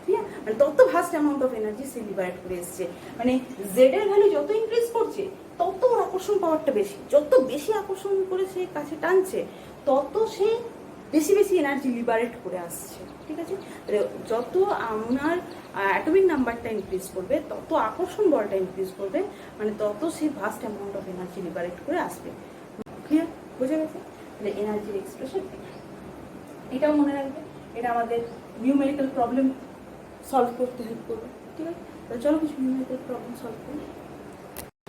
ঠিক আছে, মানে তত vast amount of energy say liberate করে এসছে। মানে জেড এর ভ্যালু যত ইনক্রিজ করছে তত ওর আকর্ষণ পাওয়ারটা বেশি, যত বেশি আকর্ষণ করে সে কাছে টানছে তত সে বেশি বেশি এনার্জি লিবারেট করে আসছে। ঠিক আছে, যত আপনার অ্যাটমিক নাম্বারটা ইনক্রিজ করবে তত আকর্ষণ বলটা ইনক্রিজ করবে, মানে তত সে vast amount of energy liberate করে আসবে। ক্লিয়ার, বোঝা গেছে? তাহলে এনার্জির এক্সপ্রেশন এটাও মনে রাখবে, এটা আমাদের নিউমেরিক্যাল প্রবলেম সলভ করতে হেল্প করবে। ঠিক আছে, তাহলে চলো কিছু নিউমেরিক্যাল প্রবলেম সলভ করি।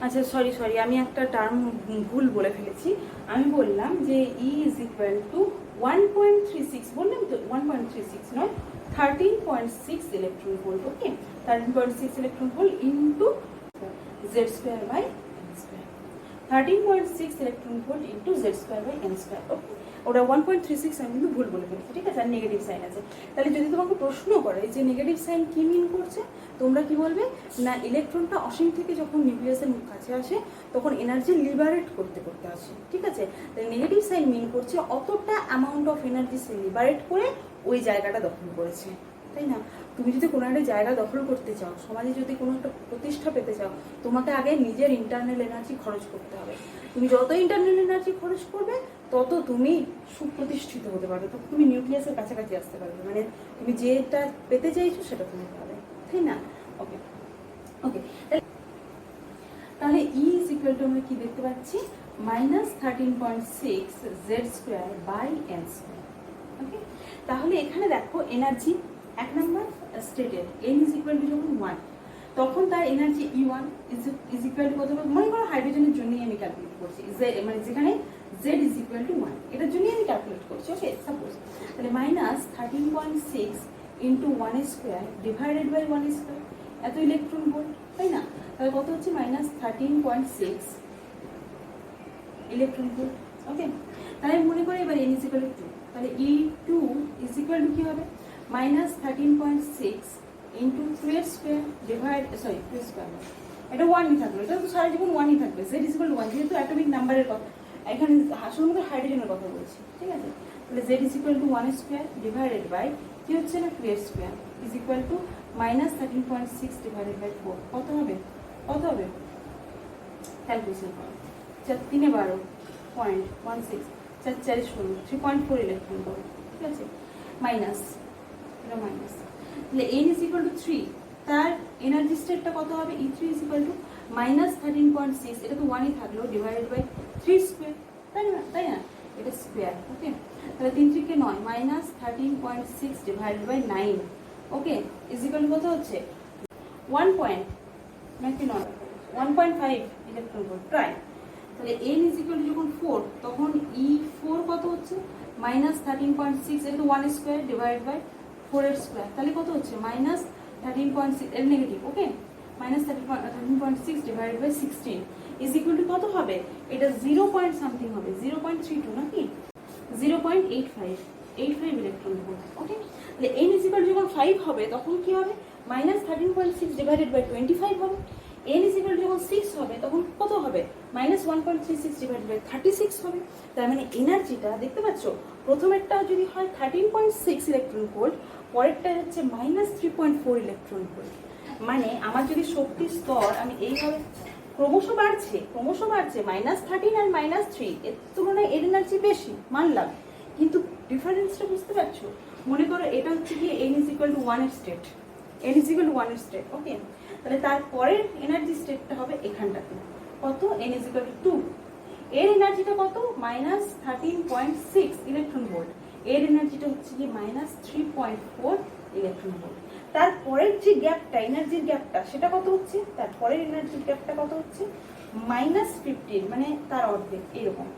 আচ্ছা সরি, আমি একটা টার্ম ভুল বলে ফেলেছি। আমি বললাম যে ই ইজ ইকুয়াল টু 1.36, বললাম তো 1.36 নয়, 13.6 ইলেকট্রন ভোল্ট। ওকে, 13.6 electron volt into z²/n², 13.6 electron volt into z²/n²। ওকে, ওটা 1.36 আমি কিন্তু ভুল বলে ফেলেছি। ঠিক আছে, আর নেগেটিভ সাইন আছে। তাহলে যদি তোমাকে প্রশ্ন করে যে নেগেটিভ সাইন কি মিন করছে, তোমরা কি বলবে না, ইলেকট্রনটা অসীম থেকে যখন নিউক্লিয়াসের কাছে আসে তখন এনার্জি লিবারেট করতে করতে আসে। ঠিক আছে, তাই নেগেটিভ সাইন মিন করছে অতটা amount of energy say liberate করে ওই জায়গাটা দখল করেছে, তাই না? তুমি যদি কোনো একটা জায়গা দখল করতে চাও, সমাজে যদি কোনো একটা প্রতিষ্ঠা পেতে চাও, তোমাকে আগে নিজের ইন্টারনাল এনার্জি খরচ করতে হবে। তুমি যত ইন্টারনাল এনার্জি খরচ করবে তত তুমি সুপ্রতিষ্ঠিত হতে পারবে, তত তুমি নিউক্লিয়াসের কাছাকাছি আসতে পারবে, মানে তুমি যেটা পেতে চাইছো সেটা তুমি পাবে, তাই না? ওকে ওকে, তাহলে ই ইজ ইকুয়াল টু আমরা কি দেখতে পাচ্ছি, -13.6 z²/n²। ওকে, তাহলে এখানে দেখো এনার্জি এক নম্বর stated, n is equal to যখন 1 তখন তার energy E1 is equal to কত হবে, মনে করো হাইড্রোজেনের জন্যই আমি ক্যালকুলেট করছি, মানে যেখানে z ইজ ইকুয়াল টু 1, এটার জন্যই আমি ক্যালকুলেট করছি। ওকে, সাপোজ তাহলে -13.6 ইন্টু 1² ডিভাইডেড বাই 1², এত ইলেকট্রন ভোল্ট, তাই না? তাহলে কত হচ্ছে -13.6 ইলেকট্রন ভোল্ট। ওকে, তাহলে মনে করি এবার n ইজ ইকুয়াল টু 2, তাহলে E2 ইজ ইকুয়াল টু কি হবে, -13.6 ইন্টু 2² ডিভাইড 2², এটা 1ই থাকলো, এটা তো সারা জীবন 1ই থাকবে, z ইজ ইকুয়াল টু 1, যেহেতু অ্যাটমিক নাম্বারের কথা, এখানে আসলে মধ্যে হাইড্রোজেনের কথা বলছি। ঠিক আছে, তাহলে z is equal to 1² divided by কি হচ্ছে না 2² is equal to -13.6 divided by 4, কত হবে ক্যালকুলেশন করো, 4×3 = 12.16, 4×4 = 16, 3.4 ইলেকট্রন ভোল্ট। ঠিক আছে, মাইনাস, এটা মাইনাস, তাহলে n ইজ ইকুয়াল টু 3, তার এনার্জি স্টেটটা কত হবে, E3 ইজ ইকুয়াল টু -13.6, এটা তো 1ই থাকলো, ডিভাইডেড বাই 3², তাই না, এটা স্কোয়ার। ওকে, তাহলে 3×3 = 9, -13.6 divided by 9, okay, is equal to কত হচ্ছে 1 পয়েন্ট নাকি 9, 1.5 ইলেকট্রন ভোল্ট প্রায়। তাহলে n ইজ ইকুয়াল টু যখন 4 তখন E4 কত হচ্ছে -13.6 ইনটু 1 স্কয়ার ডিভাইডেড বাই 4 এর স্কয়ার, তাহলে কত হচ্ছে -13.6 এর negative, okay, -13.6 divided by 16 is equal to কত হবে, এটা 0 পয়েন্ট সামথিং হবে, 0.32 নাকি 0.85 ইলেকট্রন ভোল্ট, ওকে। তাহলে n ইজ ইকুয়াল যখন 5 হবে তখন কি হবে -13.6 ডিভাইডেড বাই 25 হবে। n ইজ ইকুয়াল যখন 6 হবে তখন কত হবে -1.36 ডিভাইডেড বাই 36 হবে। তার মানে এনার্জিটা দেখতে পাচ্ছ, প্রথমেরটা যদি হয় 13.6 ইলেকট্রন ভোল্ট, পরেরটা হচ্ছে -3.4 ইলেকট্রন ভোল্ট। মানে আমার যদি শক্তির স্তর আমি এইভাবে ক্রমশ বাড়ছে -13 আর -3, এর তুলনায় এর এনার্জি বেশি মানলাম, কিন্তু ডিফারেন্সটা বুঝতে পারছো। মনে করো এটা হচ্ছে কি n ইজ ইকুয়াল টু 1 এর state, n is equal two 1 এর স্টেট, ওকে। তাহলে তারপরের এনার্জি স্টেটটা হবে এখানটাতে কত, n ইজ ইকুয়াল টু 2, এর এনার্জিটা কত -13.6 ইলেকট্রন ভোল্ট, এর এনার্জিটা হচ্ছে কি -3.4 ইলেকট্রন ভোল্ট। তারপরের যে গ্যাপটা এনার্জির গ্যাপটা সেটা কত হচ্ছে, তারপরের এনার্জির গ্যাপটা কত হচ্ছে -15, মানে তার অর্ধেক এরকম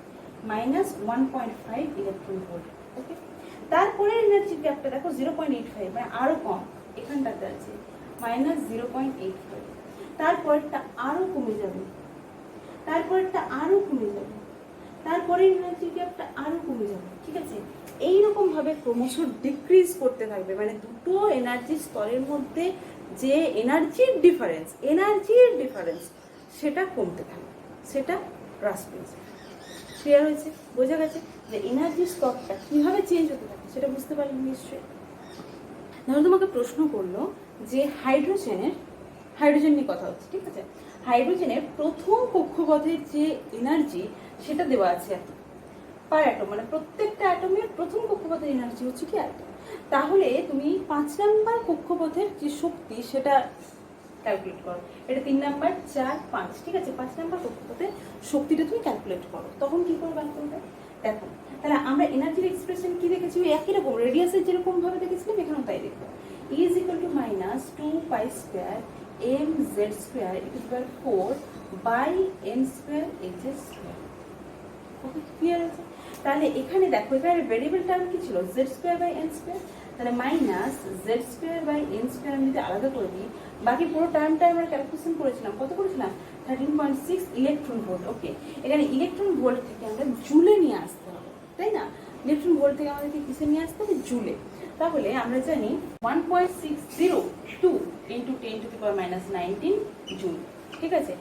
-1.5 ইলেকট্রন ভোল্ট, ওকে। তারপরের এনার্জির গ্যাপটা দেখো 0.85, মানে আরো কম, এখানটাতে আছে -0.85, তারপরেরটা আরো কমে যাবে, তারপরেরটা আরো কমে যাবে, তারপরের এনার্জি গ্যাপটা আরো কমে যাবে, ঠিক আছে। এইরকম ভাবে ক্রমশ ডিক্রিজ করতে থাকবে, মানে দুটো এনার্জি স্তরের মধ্যে যে এনার্জির ডিফারেন্স সেটা কমতে থাকবে, সেটা হ্রাস পেয়েছে। ক্লিয়ার হয়েছে, বোঝা গেছে যে এনার্জি স্তরটা কিভাবে চেঞ্জ হতে থাকে সেটা বুঝতে পারলে নিশ্চয়ই। ধরো তোমাকে প্রশ্ন করলো যে হাইড্রোজেন নিয়ে কথা হচ্ছে, ঠিক আছে। হাইড্রোজেনের প্রথম কক্ষপথের যে এনার্জি সেটা দেওয়া আছে এত পার অ্যাটম, মানে প্রত্যেকটা অ্যাটমের প্রথম কক্ষপথের এনার্জি হচ্ছে কি এত। তাহলে তুমি 5 নাম্বার কক্ষপথের যে শক্তি সেটা ক্যালকুলেট করো, এটা 3 নাম্বার 4 5, ঠিক আছে। 5 নাম্বার কক্ষপথের শক্তিটা তুমি ক্যালকুলেট করো, তখন কি করে বার করবে দেখো। তাহলে আমরা এনার্জির এক্সপ্রেশন কি দেখেছি, ওই একই রকম রেডিয়াসের যেরকম ভাবে দেখেছিলাম এখানেও তাই দেখবো। E is equal to -2π² mz² = 4 by n² h², okay, clear আছে। তাহলে এখানে দেখো এখানে ভেরিয়েবল টার্ম কি ছিল z² বাই n², তাহলে -z² বাই n² আমি যদি আলাদা করে দিই, বাকি পুরো টার্মটা আমরা ক্যালকুলেশন করেছিলাম, কত করেছিলাম 13.6 ইলেকট্রন ভোল্ট, ওকে। এখানে ইলেকট্রন ভোল্ট থেকে আমরা জুলে নিয়ে আসতে হবে, তাই না। ইলেকট্রন ভোল্ট থেকে আমাদেরকে কিসে নিয়ে আসতে হবে, জুলে। তাহলে আমরা জানি 1.602 × 10⁻⁻19 জুল, ঠিক আছে।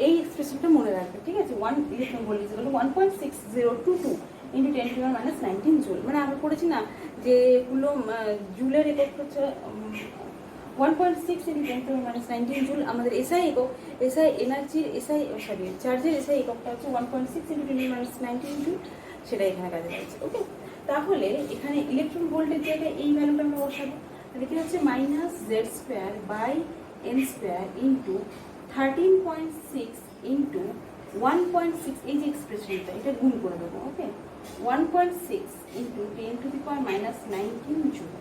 এই এক্সপ্রেশনটা মনে রাখবে, ঠিক আছে। 1 electron volt is equal two 1.6022 × 10⁻⁻19 joule. মানে আমরা পড়েছি না যে কুলম জুলের একক হচ্ছে 1.6 × 10⁻⁻19 জুল। আমাদের এসআই একক, এসআই এনার্জির চার্জের এসআই এককটা হচ্ছে 1.6 × 10⁻⁻19 জুল, সেটা এখানে কাজে লাগছে, ওকে। তাহলে এখানে ইলেকট্রন ভোল্টের জায়গায় এই ভ্যালুটা আমরা বসাবো, তাহলে কি হচ্ছে -z² by n² into 13.6 into 1.6, এই যে এক্সপ্রেশনটা এটা গুণ করে দেবো, ওকে। 1.6 ইন্টু 10⁻⁻19 জুল।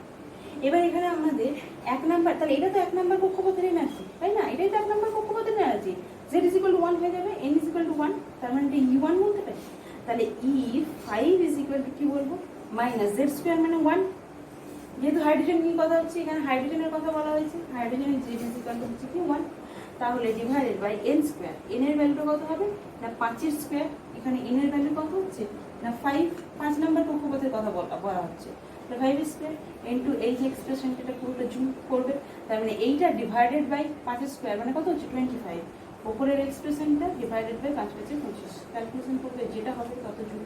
এবার এখানে আমাদের 1 নাম্বার, তাহলে এটা তো 1 নাম্বার কক্ষপথের এনার্জি, তাই না, এটাই তো 1 নাম্বার কক্ষপথের এনার্জি। z = 1 হয়ে যাবে, n = 1, তার মানে এটা E1 বলতে পারি। তাহলে E5 = কি বলবো -z² মানে 1, যেহেতু হাইড্রোজেন নিয়ে কথা হচ্ছে, এখানে হাইড্রোজেনের কথা বলা হয়েছে, হাইড্রোজেনের z = হচ্ছে কি 1, তাহলে ডিভাইডেড বাই n², n এর ভ্যালুটা কত হবে না 5 এর স্কয়ার, এখানে n এর ভ্যালু কত হচ্ছে না 5 নাম্বার কক্ষপথের কথা বলা হচ্ছে, তাহলে 5² ইনটু এই যে এক্সপ্রেশনটা এটা পুরোটা যোগ করবে, তার মানে এইটা ডিভাইডেড বাই 5² মানে কত হচ্ছে 25, উপরের এক্সপ্রেশনটা ডিভাইডেড বাই 5 হচ্ছে 25, ক্যালকুলেশন করবে যেটা হবে তত যোগ।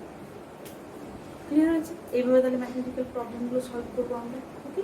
ক্লিয়ার আছে। এইভাবে তাহলে ম্যাথমেটিক্যাল প্রবলেমগুলো সলভ করবো আমরা, ওকে।